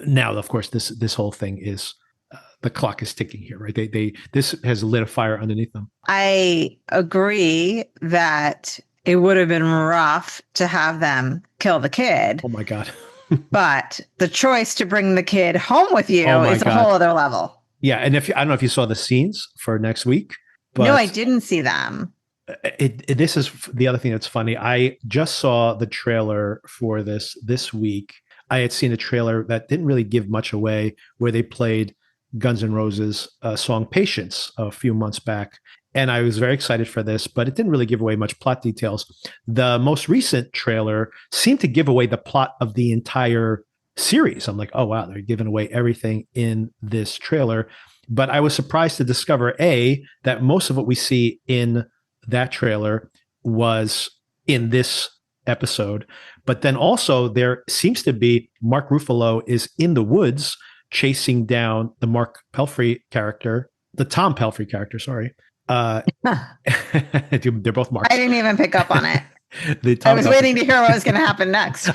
Now, of course, this whole thing is the clock is ticking here, right? This has lit a fire underneath them. I agree that it would have been rough to have them kill the kid. Oh my God. But the choice to bring the kid home with you is a whole other level. Yeah. And I don't know if you saw the scenes for next week, but no, I didn't see them. This is the other thing that's funny. I just saw the trailer for this week. I had seen a trailer that didn't really give much away, where they played Guns N' Roses' song Patience a few months back. And I was very excited for this, but it didn't really give away much plot details. The most recent trailer seemed to give away the plot of the entire series. I'm like, oh, wow, they're giving away everything in this trailer. But I was surprised to discover, that most of what we see in that trailer was in this episode. But then also there seems to be Mark Ruffalo is in the woods chasing down the Tom Pelphrey character, sorry. They're both Marks. I didn't even pick up on it. I was waiting to hear what was going to happen next.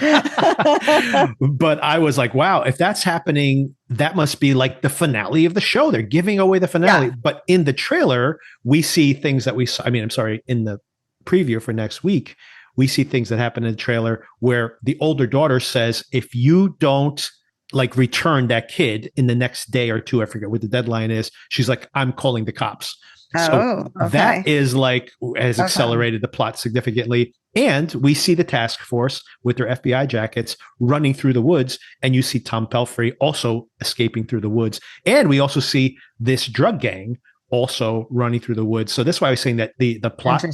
But I was like, wow, if that's happening, that must be like the finale of the show. They're giving away the finale. Yeah. But in the trailer, we see things that we saw. I mean, I'm sorry, in the preview for next week, we see things that happen in the trailer where the older daughter says, if you don't like return that kid in the next day or two, I forget what the deadline is, she's like, I'm calling the cops. So that is like, has accelerated the plot significantly. And we see the task force with their FBI jackets running through the woods. And you see Tom Pelphrey also escaping through the woods. And we also see this drug gang also running through the woods. So that's why I was saying that the plot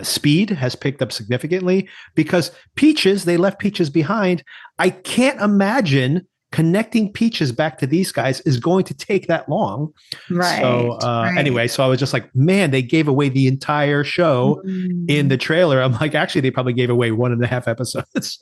speed has picked up significantly, because they left Peaches behind. I can't imagine connecting Peaches back to these guys is going to take that long. Right. So anyway, so I was just like, man, they gave away the entire show in the trailer. I'm like, actually, they probably gave away 1.5 episodes.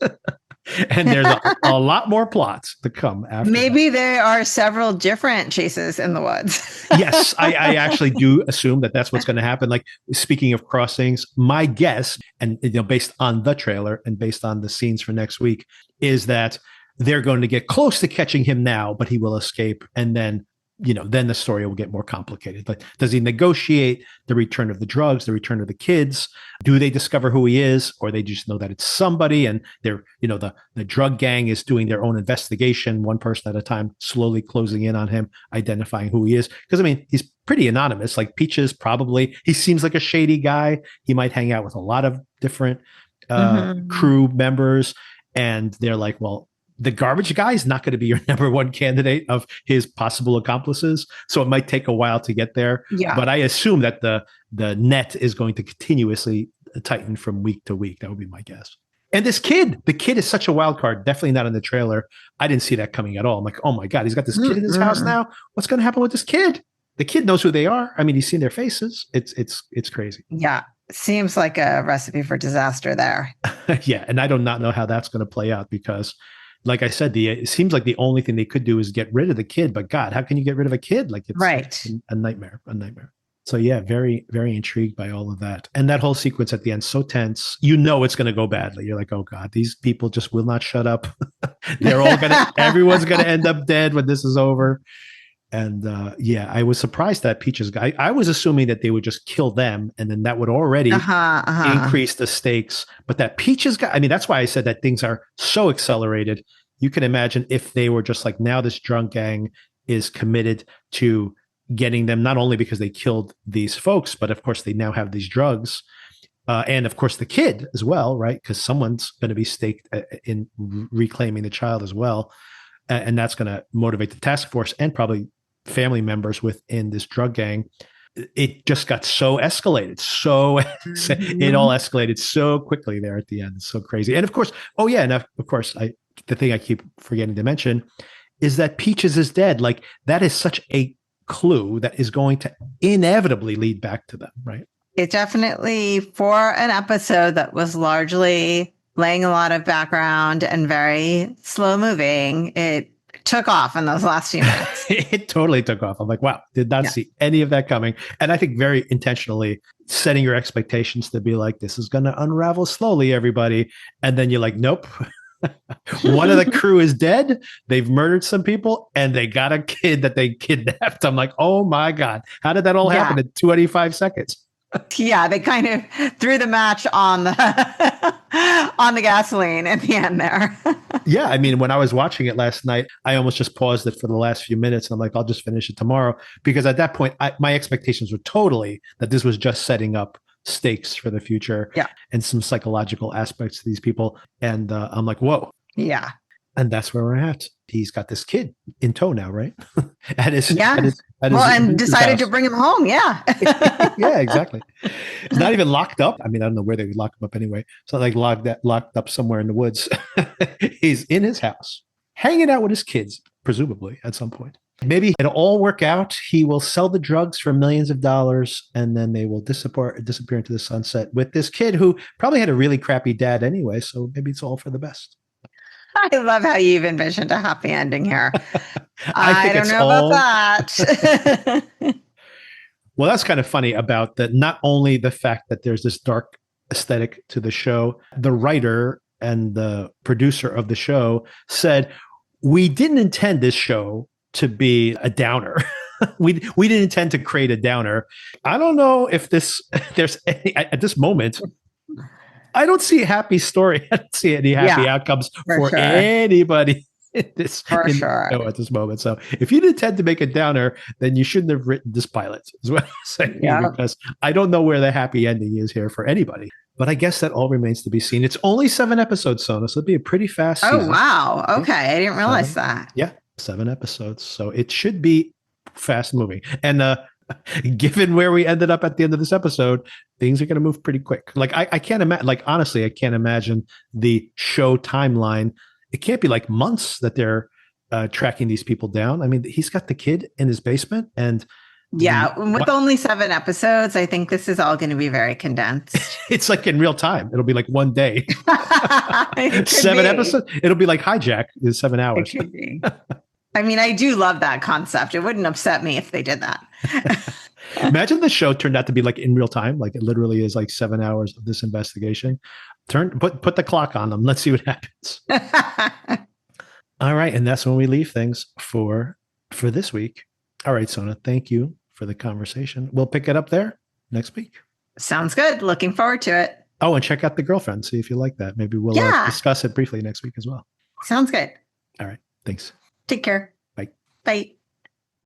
And there's a lot more plots to come after. Maybe there are several different chases in the woods. Yes, I actually do assume that that's what's going to happen. Like, speaking of crossings, my guess, and based on the trailer and based on the scenes for next week, is that they're going to get close to catching him now, but he will escape. And then, then the story will get more complicated. Like, does he negotiate the return of the drugs, the return of the kids? Do they discover who he is, or they just know that it's somebody and they're, the drug gang is doing their own investigation, one person at a time, slowly closing in on him, identifying who he is? Because, I mean, he's pretty anonymous. Like, Peaches he seems like a shady guy. He might hang out with a lot of different crew members. And they're like, well, the garbage guy is not going to be your number one candidate of his possible accomplices. So it might take a while to get there. Yeah. But I assume that the net is going to continuously tighten from week to week. That would be my guess. And the kid is such a wild card. Definitely not in the trailer. I didn't see that coming at all. I'm like, oh my God, he's got this kid in his house now. What's going to happen with this kid? The kid knows who they are. I mean, he's seen their faces. It's crazy. Yeah. Seems like a recipe for disaster there. Yeah. And I do not know how that's going to play out, because like I said, it seems like the only thing they could do is get rid of the kid. But God, how can you get rid of a kid? Like, it's a nightmare. So yeah, very, very intrigued by all of that. And that whole sequence at the end, so tense. It's going to go badly. You're like, oh God, these people just will not shut up. Everyone's going to end up dead when this is over. And I was surprised that Peaches guy, I was assuming that they would just kill them, and then that would already increase the stakes. But that Peaches guy, I mean, that's why I said that things are so accelerated. You can imagine if they were just like, now this drunk gang is committed to getting them, not only because they killed these folks, but of course they now have these drugs. And of course the kid as well, right? Because someone's going to be staked in reclaiming the child as well. And that's going to motivate the task force and probably family members within this drug gang. it just got so escalated. So it all escalated so quickly there at the end. It's so crazy. And of course, oh yeah, and of course, the thing I keep forgetting to mention is that Peaches is dead. Like that is such a clue that is going to inevitably lead back to them, right? It definitely, for an episode that was largely laying a lot of background and very slow moving, it took off in those last few minutes. It totally took off. I'm like, wow, did not see any of that coming. And I think very intentionally setting your expectations to be like, this is going to unravel slowly, everybody. And then you're like, nope. One of the crew is dead. They've murdered some people and they got a kid that they kidnapped. I'm like, oh my God, how did that all happen in 25 seconds? Yeah, they kind of threw the match on the on the gasoline at the end there. Yeah, I mean, when I was watching it last night, I almost just paused it for the last few minutes. And I'm like, I'll just finish it tomorrow. Because at that point, my expectations were totally that this was just setting up stakes for the future and some psychological aspects to these people. And I'm like, whoa. Yeah. And that's where we're at. He's got this kid in tow now, right? And decided to bring him home. Yeah. Yeah, exactly. He's not even locked up. I mean, I don't know where they would lock him up anyway. So like locked up somewhere in the woods. He's in his house, hanging out with his kids, presumably at some point. Maybe it'll all work out. He will sell the drugs for millions of dollars, and then they will disappear into the sunset with this kid who probably had a really crappy dad anyway. So maybe it's all for the best. I love how you've envisioned a happy ending here. I don't know about that. Well, that's kind of funny about that. Not only the fact that there's this dark aesthetic to the show, the writer and the producer of the show said, we didn't intend this show to be a downer. we didn't intend to create a downer. I don't know if there's any, at this moment, I don't see a happy story. I don't see any happy outcomes for anybody in this show at this moment. So if you intend to make a downer, then you shouldn't have written this pilot, is what I'm saying. Because I don't know where the happy ending is here for anybody. But I guess that all remains to be seen. It's only 7 episodes, Sona, so it'll be a pretty fast season. Oh, wow. Okay. I didn't realize that. Yeah, 7 episodes. So it should be fast moving. And given where we ended up at the end of this episode, things are going to move pretty quick. Like I can't imagine, like honestly, I can't imagine the show timeline. It can't be like months that they're tracking these people down. I mean, he's got the kid in his basement and with only 7 episodes, I think this is all going to be very condensed. It's like in real time. It'll be like one day. 7 episodes. It'll be like Hijack is 7 hours. It could be. I mean, I do love that concept. It wouldn't upset me if they did that. Imagine the show turned out to be like in real time. Like it literally is like 7 hours of this investigation. Put the clock on them. Let's see what happens. All right. And that's when we leave things for this week. All right, Sona, thank you for the conversation. We'll pick it up there next week. Sounds good. Looking forward to it. Oh, and check out The Girlfriend. See if you like that. Maybe we'll discuss it briefly next week as well. Sounds good. All right. Thanks. Take care. Bye. Bye.